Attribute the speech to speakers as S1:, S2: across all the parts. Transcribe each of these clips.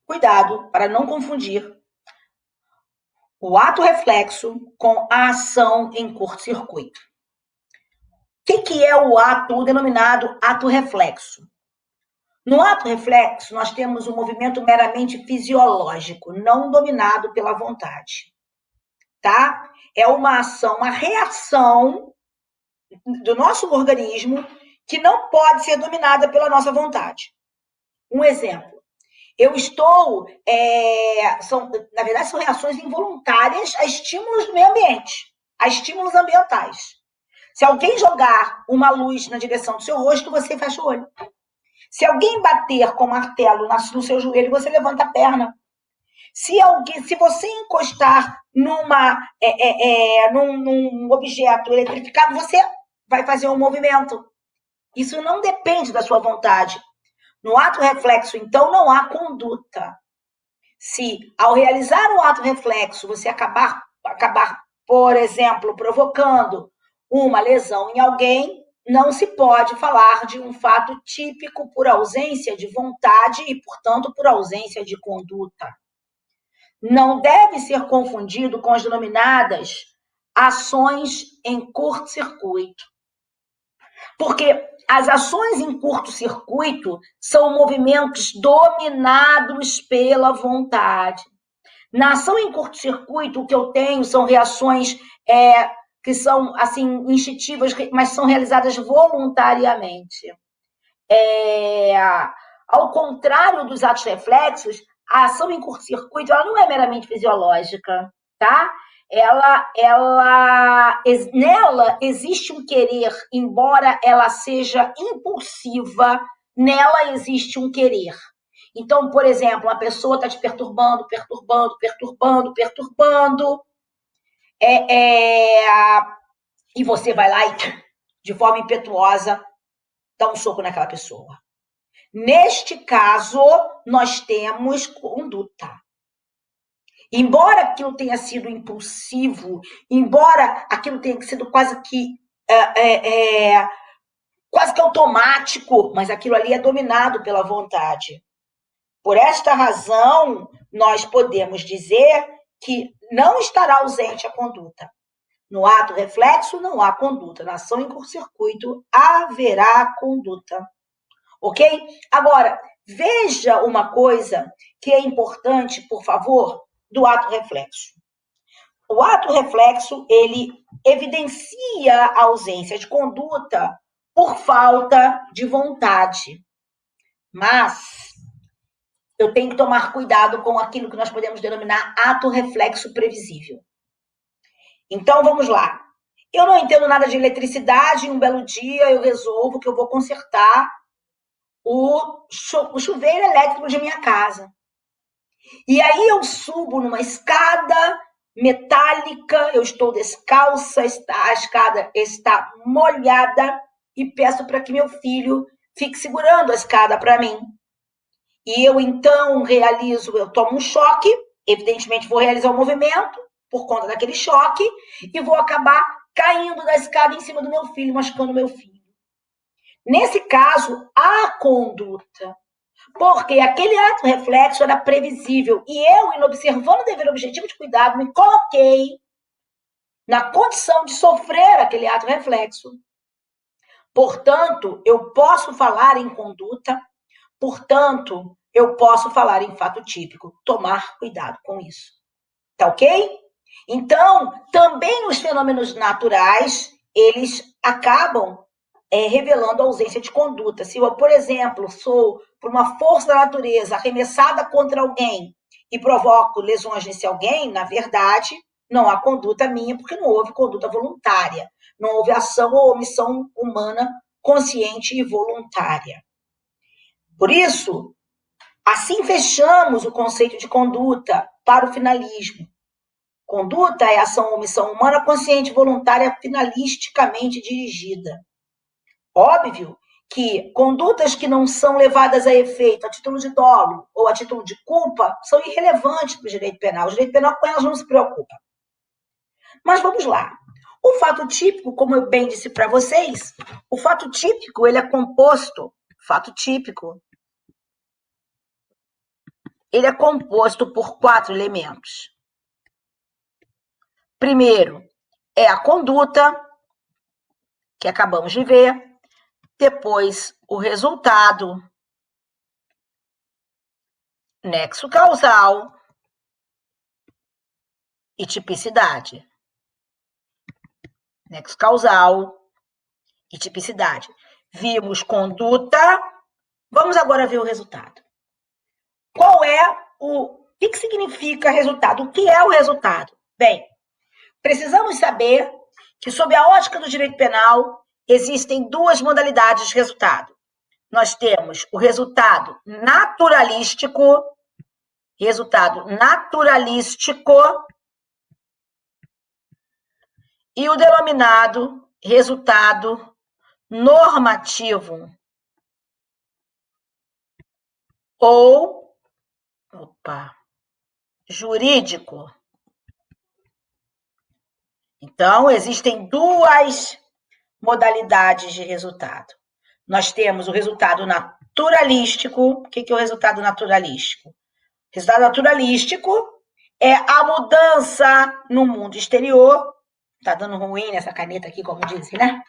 S1: cuidado para não confundir o ato reflexo com a ação em curto-circuito. O que é o denominado ato reflexo? No ato reflexo, nós temos um movimento meramente fisiológico, não dominado pela vontade, tá? É uma ação, uma reação do nosso organismo que não pode ser dominada pela nossa vontade. Um exemplo. Eu estou... na verdade, são reações involuntárias a estímulos do meio ambiente, a estímulos ambientais. Se alguém jogar uma luz na direção do seu rosto, você fecha o olho. Se alguém bater com martelo no seu joelho, você levanta a perna. Se você encostar num objeto eletrificado, você vai fazer um movimento. Isso não depende da sua vontade. No ato reflexo, então, não há conduta. Se, ao realizar o ato reflexo, você acabar, por exemplo, provocando uma lesão em alguém, não se pode falar de um fato típico por ausência de vontade e, portanto, por ausência de conduta. Não deve ser confundido com as denominadas ações em curto-circuito. Porque as ações em curto-circuito são movimentos dominados pela vontade. Na ação em curto-circuito, o que eu tenho são reações que são assim instintivas, mas são realizadas voluntariamente. Ao contrário dos atos reflexos, a ação em curto-circuito ela não é meramente fisiológica, tá? Nela existe um querer, embora ela seja impulsiva, nela existe um querer. Então, por exemplo, uma pessoa está te perturbando, e você vai lá e, de forma impetuosa, dá um soco naquela pessoa. Neste caso, nós temos conduta. Embora aquilo tenha sido impulsivo, embora aquilo tenha sido quase que automático, mas aquilo ali é dominado pela vontade. Por esta razão, nós podemos dizer que não estará ausente a conduta. No ato reflexo, não há conduta. Na ação em curto-circuito, haverá conduta. Ok? Agora, veja uma coisa que é importante, por favor, do ato reflexo. O ato reflexo, ele evidencia a ausência de conduta por falta de vontade. Mas eu tenho que tomar cuidado com aquilo que nós podemos denominar ato reflexo previsível. Então, vamos lá. Eu não entendo nada de eletricidade, um belo dia eu resolvo que eu vou consertar o chuveiro elétrico de minha casa. E aí eu subo numa escada metálica, eu estou descalça, a escada está molhada e peço para que meu filho fique segurando a escada para mim. E eu então eu tomo um choque, evidentemente vou realizar um movimento por conta daquele choque e vou acabar caindo da escada em cima do meu filho, machucando meu filho. Nesse caso, há conduta, porque aquele ato reflexo era previsível e eu, observando o dever objetivo de cuidado, me coloquei na condição de sofrer aquele ato reflexo. Portanto, eu posso falar em conduta, portanto, eu posso falar em fato típico. Tomar cuidado com isso. Tá ok? Então, também os fenômenos naturais, eles acabam revelando a ausência de conduta. Se eu, por exemplo, sou, por uma força da natureza, arremessada contra alguém e provoco lesões nesse alguém, na verdade, não há conduta minha, porque não houve conduta voluntária. Não houve ação ou omissão humana consciente e voluntária. Por isso, assim fechamos o conceito de conduta para o finalismo. Conduta é ação ou omissão humana consciente e voluntária finalisticamente dirigida. Óbvio que condutas que não são levadas a efeito a título de dolo ou a título de culpa são irrelevantes para o direito penal. O direito penal com elas não se preocupa. Mas vamos lá. O fato típico, como eu bem disse para vocês, o fato típico ele é composto, fato típico, ele é composto por 4 elementos. Primeiro é a conduta, que acabamos de ver. Depois, o resultado, nexo causal e tipicidade. Nexo causal e tipicidade. Vimos conduta, vamos agora ver o resultado. Qual é o que significa resultado? O que é o resultado? Bem, precisamos saber que, sob a ótica do direito penal, existem 2 modalidades de resultado. Nós temos o resultado naturalístico e o denominado resultado normativo ou jurídico. Então, existem 2 modalidades de resultado. Nós temos o resultado naturalístico. O que é o resultado naturalístico? O resultado naturalístico é a mudança no mundo exterior. Tá dando ruim nessa caneta aqui, como dizem, né?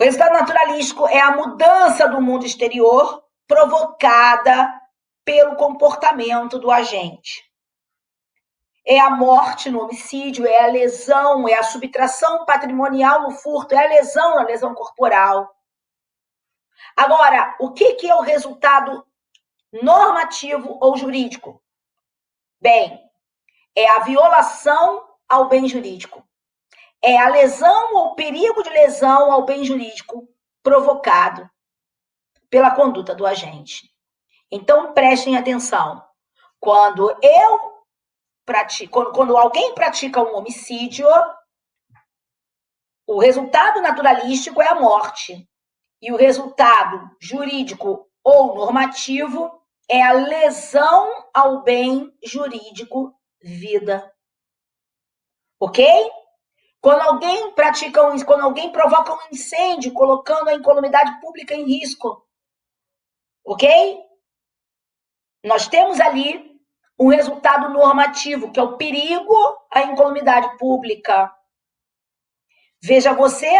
S1: O resultado naturalístico é a mudança do mundo exterior provocada pelo comportamento do agente. É a morte no homicídio, é a lesão, é a subtração patrimonial no furto, é a lesão corporal. Agora, o que é o resultado normativo ou jurídico? Bem, é a violação ao bem jurídico. É a lesão ou perigo de lesão ao bem jurídico provocado pela conduta do agente. Então, prestem atenção. Quando alguém pratica um homicídio, o resultado naturalístico é a morte. E o resultado jurídico ou normativo é a lesão ao bem jurídico, vida. Ok? Quando alguém provoca um incêndio, colocando a incolumidade pública em risco, ok? Nós temos ali um resultado normativo, que é o perigo à incolumidade pública. Veja você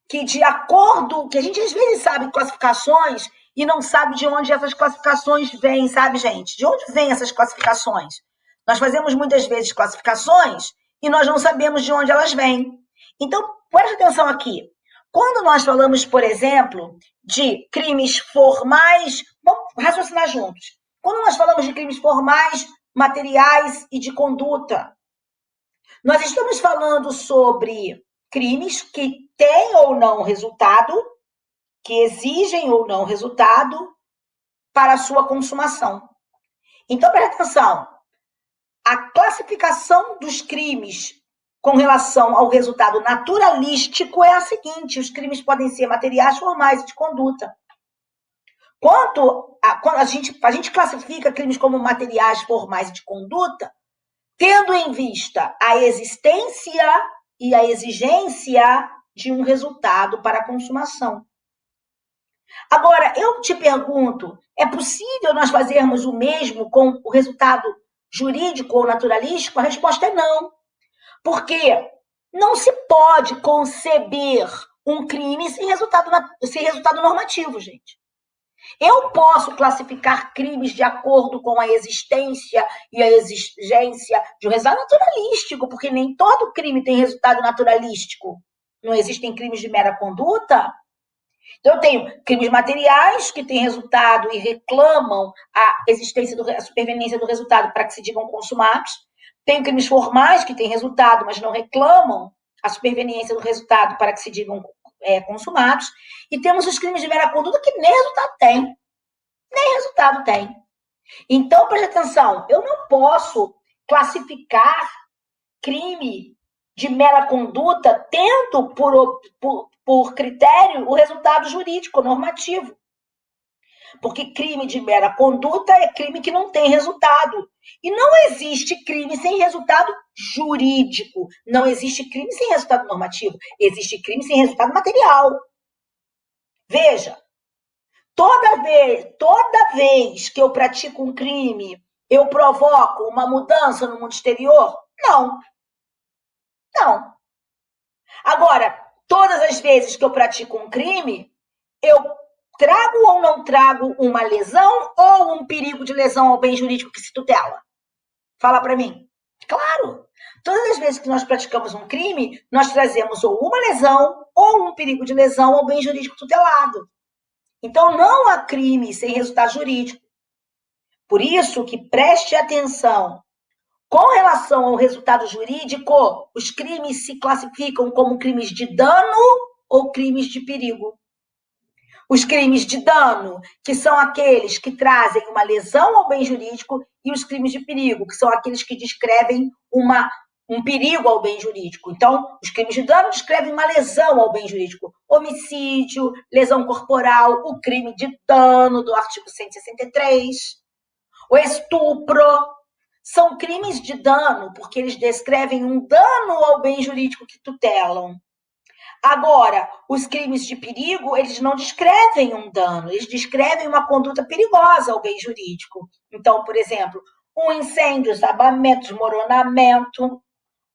S1: que, de acordo, que a gente às vezes sabe classificações e não sabe de onde essas classificações vêm, sabe, gente? De onde vêm essas classificações? Nós fazemos muitas vezes classificações e nós não sabemos de onde elas vêm. Então, preste atenção aqui. Quando nós falamos, por exemplo, de crimes formais, vamos raciocinar juntos. Quando nós falamos de crimes formais, materiais e de conduta, nós estamos falando sobre crimes que têm ou não resultado, que exigem ou não resultado para a sua consumação. Então, preste atenção. A classificação dos crimes com relação ao resultado naturalístico é a seguinte: os crimes podem ser materiais, formais e de conduta. Quando a gente classifica crimes como materiais, formais e de conduta, tendo em vista a existência e a exigência de um resultado para a consumação. Agora, eu te pergunto, é possível nós fazermos o mesmo com o resultado jurídico ou naturalístico? A resposta é não. Porque não se pode conceber um crime sem resultado normativo, gente. Eu posso classificar crimes de acordo com a existência e a exigência de um resultado naturalístico, porque nem todo crime tem resultado naturalístico. Não existem crimes de mera conduta. Então, eu tenho crimes materiais que têm resultado e reclamam a existência, a superveniência do resultado para que se digam consumados. Tenho crimes formais que têm resultado, mas não reclamam a superveniência do resultado para que se digam consumados. E temos os crimes de mera conduta que nem resultado tem. Nem resultado tem. Então, preste atenção, eu não posso classificar crime de mera conduta tendo por critério o resultado jurídico, normativo. Porque crime de mera conduta é crime que não tem resultado. E não existe crime sem resultado jurídico. Não existe crime sem resultado normativo. Existe crime sem resultado material. Veja, toda vez que eu pratico um crime, eu provoco uma mudança no mundo exterior? Não. Não. Agora, todas as vezes que eu pratico um crime, eu trago ou não trago uma lesão ou um perigo de lesão ao bem jurídico que se tutela? Fala para mim. Claro. Todas as vezes que nós praticamos um crime, nós trazemos ou uma lesão ou um perigo de lesão ao bem jurídico tutelado. Então, não há crime sem resultado jurídico. Por isso que preste atenção. Com relação ao resultado jurídico, os crimes se classificam como crimes de dano ou crimes de perigo. Os crimes de dano, que são aqueles que trazem uma lesão ao bem jurídico, e os crimes de perigo, que são aqueles que descrevem um perigo ao bem jurídico. Então, os crimes de dano descrevem uma lesão ao bem jurídico. Homicídio, lesão corporal, o crime de dano do artigo 163, o estupro, são crimes de dano, porque eles descrevem um dano ao bem jurídico que tutelam. Agora, os crimes de perigo, eles não descrevem um dano, eles descrevem uma conduta perigosa ao bem jurídico. Então, por exemplo, um incêndio, desabamento, desmoronamento,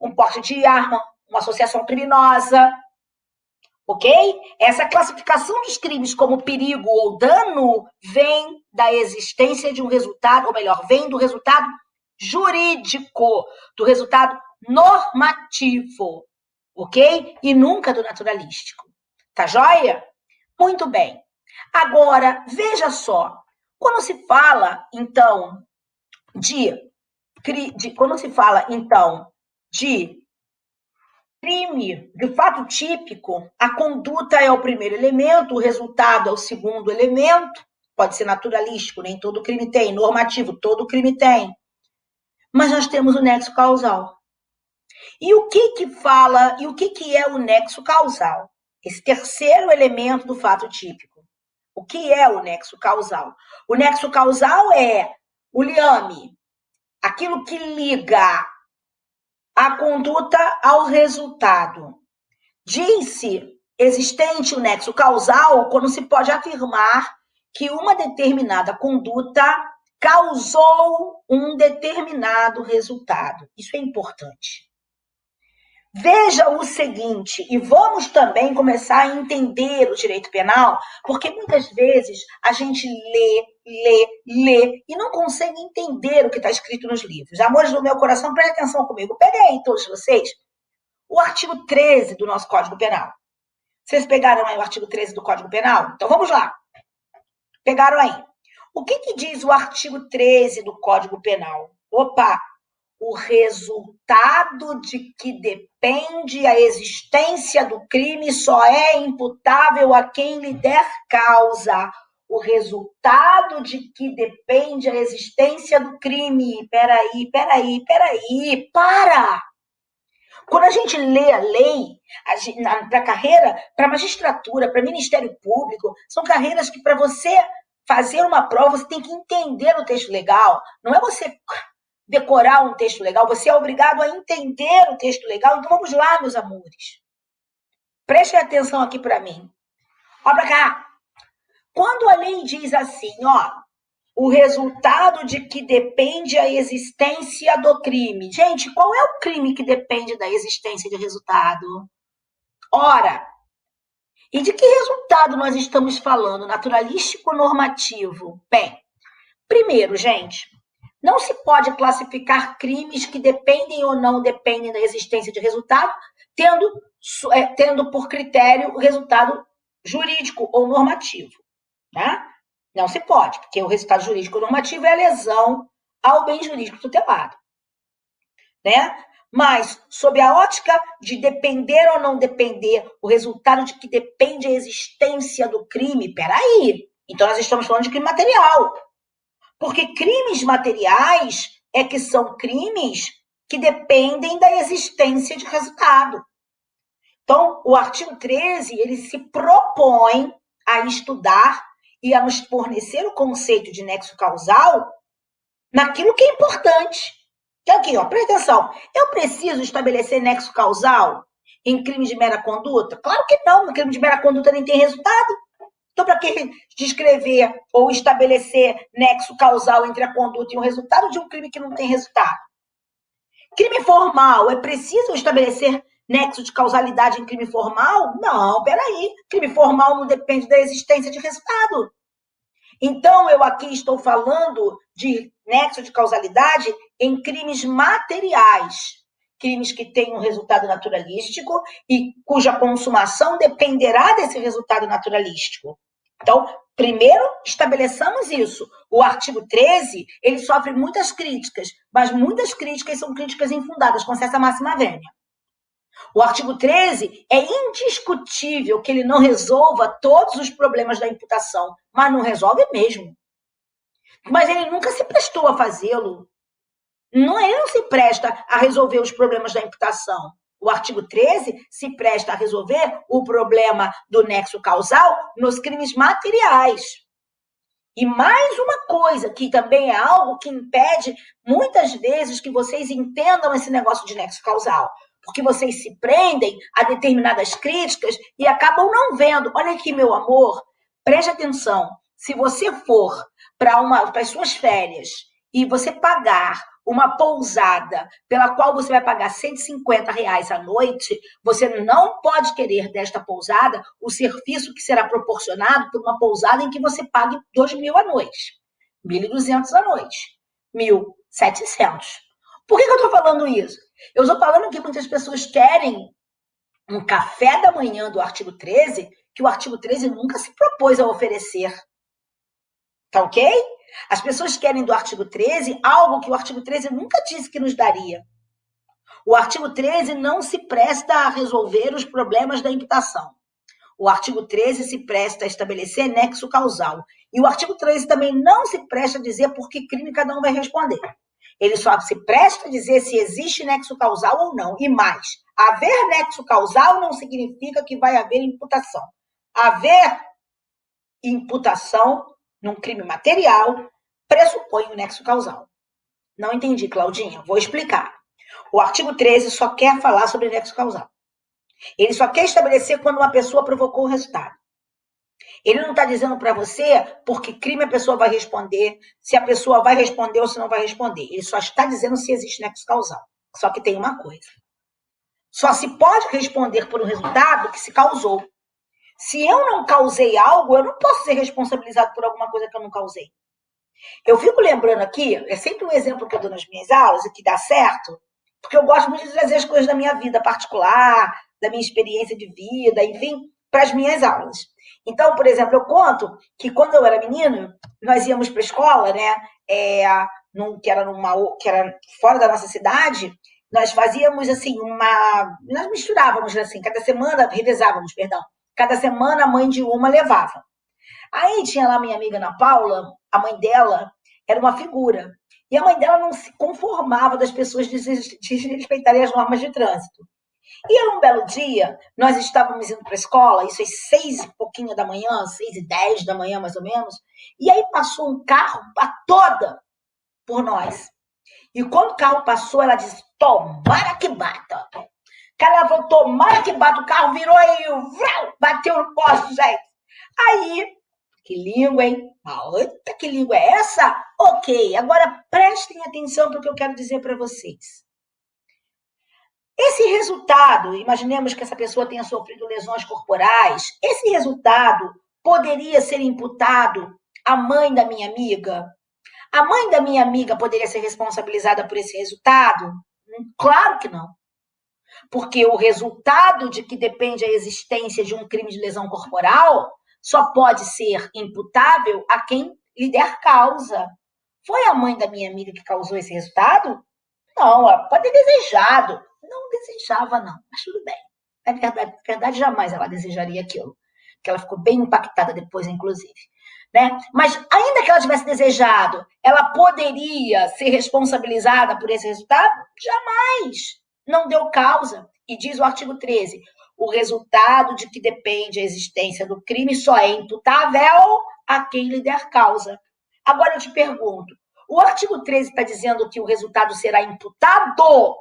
S1: um porte de arma, uma associação criminosa, ok? Essa classificação dos crimes como perigo ou dano vem da existência de um resultado, ou melhor, vem do resultado jurídico, do resultado normativo, ok? E nunca do naturalístico. Tá joia? Muito bem. Agora, veja só, quando se fala, então, de crime, de fato típico, a conduta é o primeiro elemento, o resultado é o segundo elemento, pode ser naturalístico, nem todo crime tem, normativo, todo crime tem. Mas nós temos o nexo causal. E o que fala, e o que é o nexo causal? Esse terceiro elemento do fato típico. O que é o nexo causal? O nexo causal é o liame, aquilo que liga a conduta ao resultado. Diz-se existente o nexo causal quando se pode afirmar que uma determinada conduta causou um determinado resultado. Isso é importante. Veja o seguinte, e vamos também começar a entender o direito penal, porque muitas vezes a gente lê e não consegue entender o que está escrito nos livros. Amores do meu coração, prestem atenção comigo. Peguem aí todos vocês o artigo 13 do nosso Código Penal. Vocês pegaram aí o artigo 13 do Código Penal? Então vamos lá. Pegaram aí. O que diz o artigo 13 do Código Penal? Opa! O resultado de que depende a existência do crime só é imputável a quem lhe der causa. O resultado de que depende a existência do crime. Peraí, para! Quando a gente lê a lei, para carreira, para magistratura, para Ministério Público, são carreiras que para você fazer uma prova, você tem que entender o texto legal. Não é você decorar um texto legal, você é obrigado a entender o texto legal. Então vamos lá, meus amores. Prestem atenção aqui para mim. Olha para cá. Quando a lei diz assim, ó, o resultado de que depende a existência do crime. Gente, qual é o crime que depende da existência de resultado? Ora, e de que resultado nós estamos falando? Naturalístico ou normativo? Bem, primeiro, gente, não se pode classificar crimes que dependem ou não dependem da existência de resultado, tendo por critério o resultado jurídico ou normativo, né? Não se pode, porque o resultado jurídico ou normativo é a lesão ao bem jurídico tutelado, né? Mas, sob a ótica de depender ou não depender, o resultado de que depende a existência do crime, peraí, então nós estamos falando de crime material. Porque crimes materiais é que são crimes que dependem da existência de resultado. Então, o artigo 13, ele se propõe a estudar e a nos fornecer o conceito de nexo causal naquilo que é importante. Então, aqui, ó, presta atenção. Eu preciso estabelecer nexo causal em crime de mera conduta? Claro que não, no crime de mera conduta nem tem resultado. Então, para que descrever ou estabelecer nexo causal entre a conduta e o resultado de um crime que não tem resultado? Crime formal, é preciso estabelecer nexo de causalidade em crime formal? Não, peraí. Crime formal não depende da existência de resultado. Então, eu aqui estou falando de nexo de causalidade em crimes materiais. Crimes que têm um resultado naturalístico e cuja consumação dependerá desse resultado naturalístico. Então, primeiro, estabeleçamos isso. O artigo 13, ele sofre muitas críticas, mas muitas críticas são críticas infundadas, concessa máxima vênia. O artigo 13 é indiscutível que ele não resolva todos os problemas da imputação, mas não resolve mesmo. Mas ele nunca se prestou a fazê-lo. Ele não se presta a resolver os problemas da imputação. O artigo 13 se presta a resolver o problema do nexo causal nos crimes materiais. E mais uma coisa, que também é algo que impede, muitas vezes, que vocês entendam esse negócio de nexo causal. Porque vocês se prendem a determinadas críticas e acabam não vendo. Olha aqui, meu amor, preste atenção. Se você for para as suas férias e você pagar uma pousada pela qual você vai pagar R$150 à noite, você não pode querer desta pousada o serviço que será proporcionado por uma pousada em que você pague R$2.000 à noite, R$1.200 à noite, R$1.700. Por que eu estou falando isso? Eu estou falando que muitas pessoas querem um café da manhã do artigo 13, que o artigo 13 nunca se propôs a oferecer. Tá ok? As pessoas querem do artigo 13 algo que o artigo 13 nunca disse que nos daria. O artigo 13 não se presta a resolver os problemas da imputação. O artigo 13 se presta a estabelecer nexo causal. E o artigo 13 também não se presta a dizer por que crime cada um vai responder. Ele só se presta a dizer se existe nexo causal ou não. E mais, haver nexo causal não significa que vai haver imputação. Haver imputação num crime material pressupõe o nexo causal. Não entendi, Claudinha. Vou explicar. O artigo 13 só quer falar sobre nexo causal. Ele só quer estabelecer quando uma pessoa provocou o resultado. Ele não está dizendo para você por que crime a pessoa vai responder, se a pessoa vai responder ou se não vai responder. Ele só está dizendo se existe nexo causal. Só que tem uma coisa. Só se pode responder por um resultado que se causou. Se eu não causei algo, eu não posso ser responsabilizado por alguma coisa que eu não causei. Eu fico lembrando aqui, é sempre um exemplo que eu dou nas minhas aulas, e que dá certo, porque eu gosto muito de trazer as coisas da minha vida particular, da minha experiência de vida, enfim, para as minhas aulas. Então, por exemplo, eu conto que quando eu era menina, nós íamos para a escola, né, que era fora da nossa cidade, nós fazíamos assim, nós misturávamos assim, revezávamos, cada semana a mãe de uma levava. Aí tinha lá minha amiga Ana Paula, a mãe dela era uma figura. E a mãe dela não se conformava das pessoas desrespeitarem as normas de trânsito. E um belo dia, nós estávamos indo para a escola, isso às 6 e pouquinho da manhã, 6h10 da manhã, mais ou menos, e aí passou um carro a toda por nós. E quando o carro passou, ela disse, tomara que bata. Cara, ela falou, tomara que bata, o carro virou aí, bateu no poste, gente. Aí, que língua, hein? Eita, que língua é essa? Ok, agora prestem atenção para o que eu quero dizer para vocês. Esse resultado, imaginemos que essa pessoa tenha sofrido lesões corporais, esse resultado poderia ser imputado à mãe da minha amiga? A mãe da minha amiga poderia ser responsabilizada por esse resultado? Claro que não. Porque o resultado de que depende a existência de um crime de lesão corporal só pode ser imputável a quem lhe der causa. Foi a mãe da minha amiga que causou esse resultado? Não, ela pode ter desejado. Não desejava, não, mas tudo bem. Na verdade, jamais ela desejaria aquilo. Porque ela ficou bem impactada depois, inclusive. Né? Mas ainda que ela tivesse desejado, ela poderia ser responsabilizada por esse resultado? Jamais. Não deu causa. E diz o artigo 13, o resultado de que depende a existência do crime só é imputável a quem lhe der causa. Agora eu te pergunto, o artigo 13 está dizendo que o resultado será imputado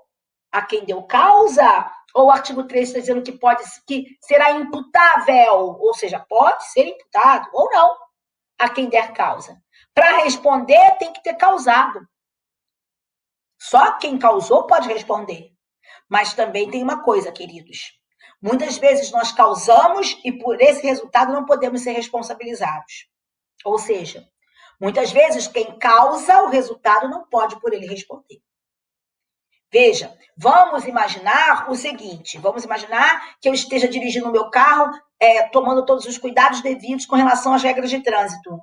S1: a quem deu causa Ou o artigo 3 está dizendo que será imputável, ou seja, pode ser imputado ou não a quem der causa. Para responder, tem que ter causado. Só quem causou pode responder. Mas também tem uma coisa, queridos. Muitas vezes nós causamos e por esse resultado não podemos ser responsabilizados. Ou seja, muitas vezes quem causa o resultado não pode por ele responder. Veja, vamos imaginar o seguinte, vamos imaginar que eu esteja dirigindo o meu carro, tomando todos os cuidados devidos com relação às regras de trânsito.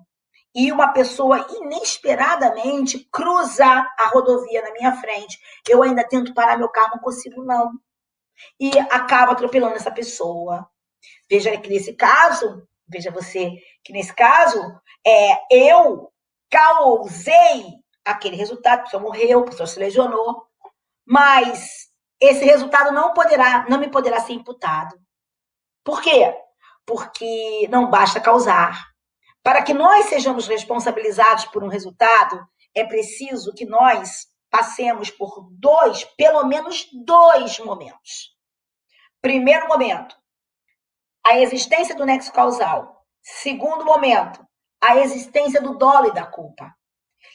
S1: E uma pessoa inesperadamente cruza a rodovia na minha frente. Eu ainda tento parar meu carro, não consigo não. E acabo atropelando essa pessoa. Veja que nesse caso, eu causei aquele resultado, a pessoa morreu, a pessoa se lesionou, mas esse resultado não me poderá ser imputado. Por quê? Porque não basta causar. Para que nós sejamos responsabilizados por um resultado, é preciso que nós passemos por pelo menos dois momentos. Primeiro momento, a existência do nexo causal. Segundo momento, a existência do dolo e da culpa.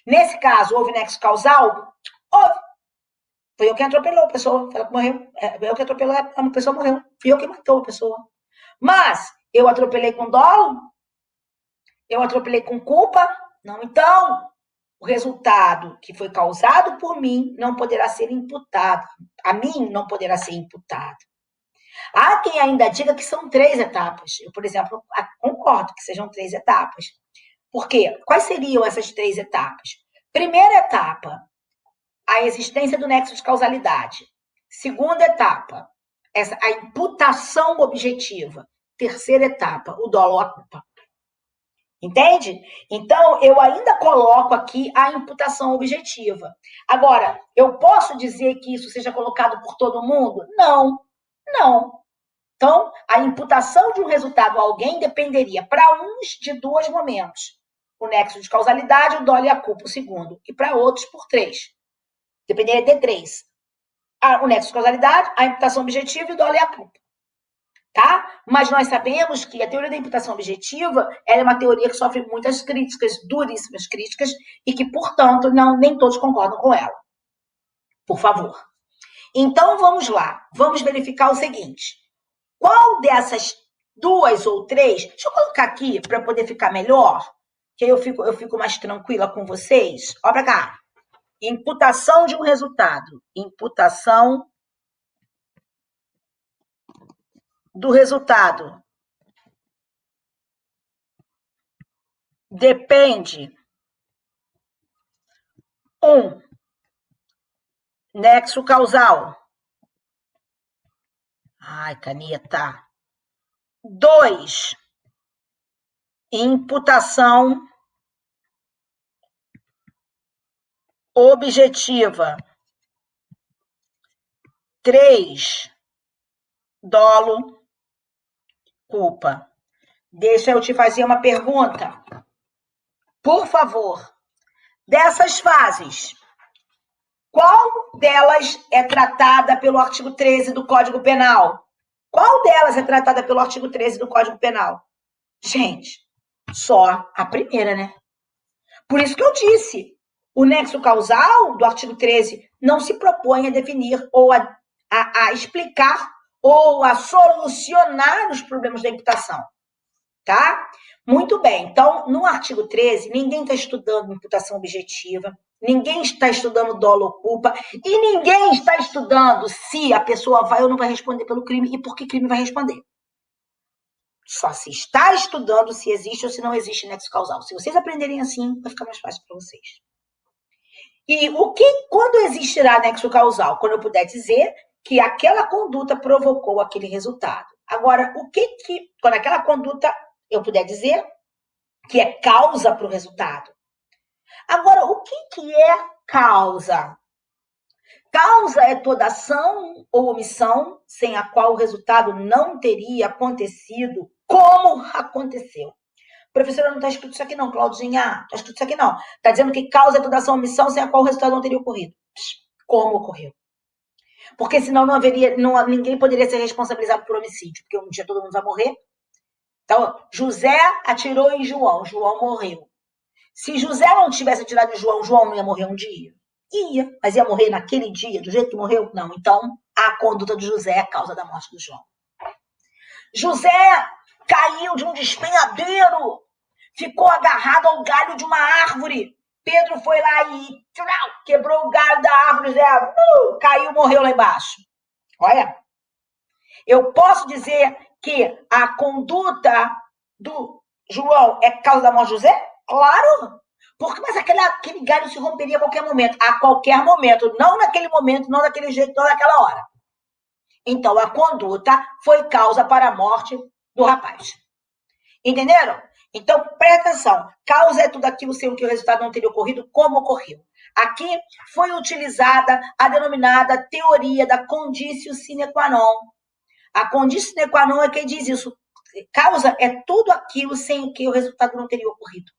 S1: Nesse caso, houve nexo causal? Houve. Foi eu que atropelou a pessoa, ela morreu. Eu que atropelei, a pessoa morreu. Fui eu que matou a pessoa. Mas eu atropelei com dolo? Eu atropelei com culpa? Não. Então, o resultado que foi causado por mim não poderá ser imputado. A mim não poderá ser imputado. Há quem ainda diga que são 3 etapas. Eu, por exemplo, concordo que sejam 3 etapas. Por quê? Quais seriam essas 3 etapas? Primeira etapa, a existência do nexo de causalidade. Segunda etapa, a imputação objetiva. Terceira etapa, o dolo ou a culpa. Entende? Então, eu ainda coloco aqui a imputação objetiva. Agora, eu posso dizer que isso seja colocado por todo mundo? Não. Então, a imputação de um resultado a alguém dependeria, para uns, de 2 momentos. O nexo de causalidade, o dolo e a culpa, o segundo. E para outros, por 3. Dependeria de 3. O nexo de causalidade, a imputação objetiva e o dolo e a culpa. Tá? Mas nós sabemos que a teoria da imputação objetiva é uma teoria que sofre muitas críticas, duríssimas críticas, e que, portanto, nem todos concordam com ela. Por favor. Então, vamos lá. Vamos verificar o seguinte. Qual dessas 2 ou 3... Deixa eu colocar aqui para poder ficar melhor, que aí eu fico mais tranquila com vocês. Olha para cá. Imputação de um resultado. Imputação do resultado depende nexo causal. Ai, caneta. 2, imputação objetiva. 3, dolo, culpa. Deixa eu te fazer uma pergunta. Por favor, dessas fases, qual delas é tratada pelo artigo 13 do Código Penal? Qual delas é tratada pelo artigo 13 do Código Penal? Gente, só a primeira, né? Por isso que eu disse, o nexo causal do artigo 13 não se propõe a definir ou a explicar ou a solucionar os problemas da imputação, tá? Muito bem, então, no artigo 13, ninguém está estudando imputação objetiva, ninguém está estudando dolo ou culpa, e ninguém está estudando se a pessoa vai ou não vai responder pelo crime e por que crime vai responder. Só se está estudando se existe ou se não existe nexo causal. Se vocês aprenderem assim, vai ficar mais fácil para vocês. E quando existirá nexo causal? Quando eu puder dizer que aquela conduta provocou aquele resultado. Agora, quando aquela conduta eu puder dizer que é causa para o resultado. Agora, o que é causa? Causa é toda ação ou omissão sem a qual o resultado não teria acontecido como aconteceu. Professora, não está escrito isso aqui não, Claudinha. Está escrito isso aqui não. Está dizendo que causa é toda ação ou omissão sem a qual o resultado não teria ocorrido. Como ocorreu? Porque senão ninguém poderia ser responsabilizado por homicídio, porque um dia todo mundo vai morrer. Então, José atirou em João, João morreu. Se José não tivesse atirado em João, João não ia morrer um dia? Ia, mas ia morrer naquele dia, do jeito que morreu? Não. Então, a conduta de José é a causa da morte do João. José caiu de um despenhadeiro, ficou agarrado ao galho de uma árvore. Pedro foi lá e quebrou o galho da árvore, caiu, morreu lá embaixo. Olha, eu posso dizer que a conduta do João é causa da morte de José? Claro! Mas aquele galho se romperia a qualquer momento. A qualquer momento. Não naquele momento, não daquele jeito, não naquela hora. Então, a conduta foi causa para a morte do rapaz. Entenderam? Então, presta atenção. Causa é tudo aquilo sem que o resultado não teria ocorrido como ocorreu. Aqui foi utilizada a denominada teoria da conditio sine qua non. A conditio sine qua non é quem diz isso. Causa é tudo aquilo sem que o resultado não teria ocorrido.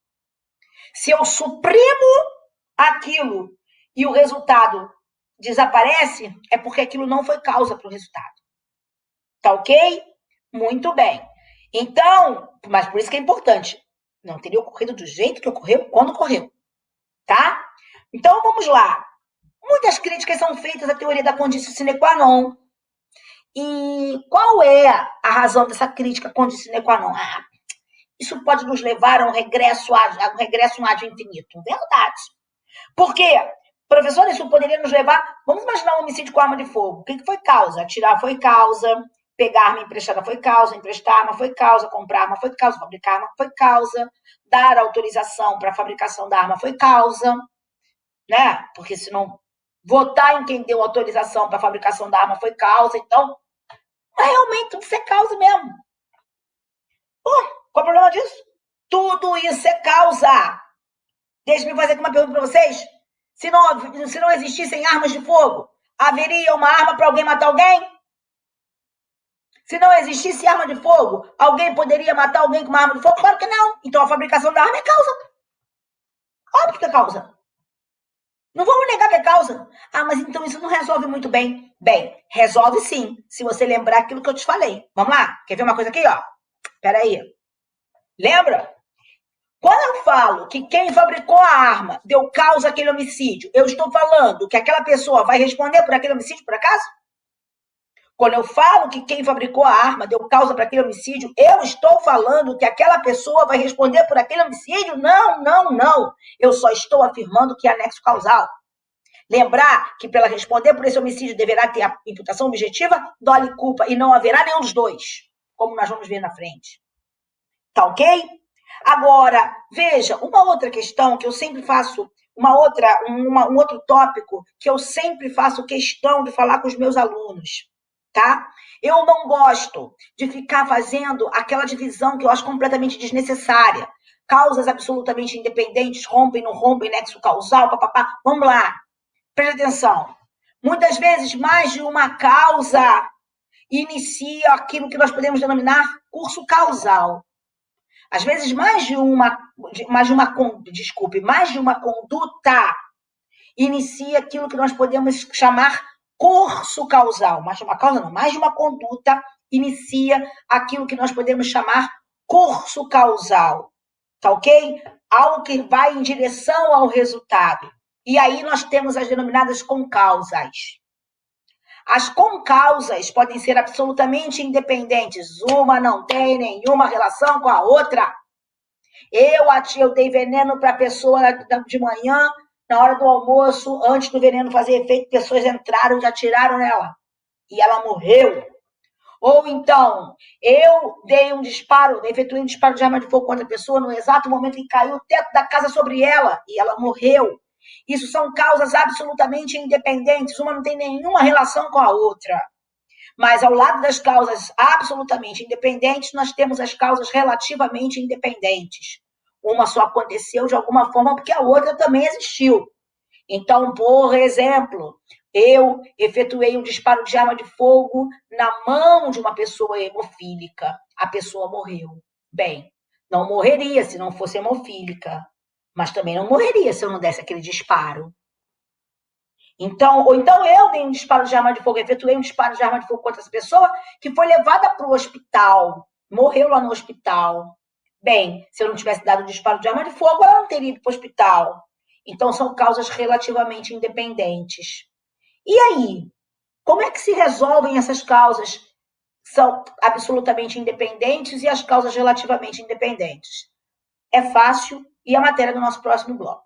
S1: Se eu suprimo aquilo e o resultado desaparece, é porque aquilo não foi causa para o resultado. Tá ok? Muito bem. Então, mas por isso que é importante. Não teria ocorrido do jeito que ocorreu, quando ocorreu. Tá? Então, vamos lá. Muitas críticas são feitas à teoria da conditio sine qua non. E qual é a razão dessa crítica conditio sine qua non? Isso pode nos levar a um regresso no ad infinito. Verdade. Por quê? Professor, isso poderia nos levar... Vamos imaginar um homicídio com arma de fogo. O que foi causa? Atirar foi causa, pegar arma emprestada foi causa, emprestar arma foi causa, comprar arma foi causa, fabricar arma foi causa, dar autorização para a fabricação da arma foi causa, né? Porque se não votar em quem deu autorização para a fabricação da arma foi causa, então realmente tudo isso é causa mesmo. Qual é o problema disso? Tudo isso é causa. Deixa-me fazer aqui uma pergunta para vocês. Se não existissem armas de fogo, haveria uma arma para alguém matar alguém? Se não existisse arma de fogo, alguém poderia matar alguém com uma arma de fogo? Claro que não. Então a fabricação da arma é causa. Óbvio que é causa. Não vamos negar que é causa. Mas então isso não resolve muito bem. Bem, resolve sim, se você lembrar aquilo que eu te falei. Vamos lá? Quer ver uma coisa aqui, ó? Peraí. Lembra? Quando eu falo que quem fabricou a arma deu causa àquele homicídio, eu estou falando que aquela pessoa vai responder por aquele homicídio, por acaso? Quando eu falo que quem fabricou a arma deu causa para aquele homicídio, eu estou falando que aquela pessoa vai responder por aquele homicídio? Não, não, não. Eu só estou afirmando que é anexo causal. Lembrar que para ela responder por esse homicídio deverá ter a imputação objetiva, dolo e culpa, e não haverá nenhum dos dois, como nós vamos ver na frente. Tá ok? Agora, veja, uma outra questão que eu sempre faço, um outro tópico que eu sempre faço questão de falar com os meus alunos, tá? Eu não gosto de ficar fazendo aquela divisão que eu acho completamente desnecessária. Causas absolutamente independentes, rompem, não rompem, nexo causal, papapá. Vamos lá, preste atenção. Muitas vezes, mais de uma causa inicia aquilo que nós podemos denominar curso causal. Às vezes, mais de uma conduta inicia aquilo que nós podemos chamar curso causal. Mais de uma causa, não. Mais de uma conduta inicia aquilo que nós podemos chamar curso causal. Tá ok? Algo que vai em direção ao resultado. E aí nós temos as denominadas concausas. As concausas podem ser absolutamente independentes. Uma não tem nenhuma relação com a outra. Eu dei veneno para a pessoa de manhã, na hora do almoço, antes do veneno fazer efeito, pessoas entraram e atiraram nela. E ela morreu. Ou então, eu efetuei um disparo de arma de fogo contra a pessoa no exato momento que caiu o teto da casa sobre ela e ela morreu. Isso são causas absolutamente independentes, uma não tem nenhuma relação com a outra. Mas ao lado das causas absolutamente independentes, nós temos as causas relativamente independentes. Uma só aconteceu de alguma forma porque a outra também existiu. Então, por exemplo, eu efetuei um disparo de arma de fogo na mão de uma pessoa hemofílica. A pessoa morreu. Bem, não morreria se não fosse hemofílica, mas também não morreria se eu não desse aquele disparo. Então, ou então eu dei um disparo de arma de fogo, efetuei um disparo de arma de fogo contra essa pessoa que foi levada para o hospital, morreu lá no hospital. Bem, se eu não tivesse dado o disparo de arma de fogo, ela não teria ido para o hospital. Então, são causas relativamente independentes. E aí? Como é que se resolvem essas causas? São absolutamente independentes e as causas relativamente independentes. É fácil e a matéria do nosso próximo bloco.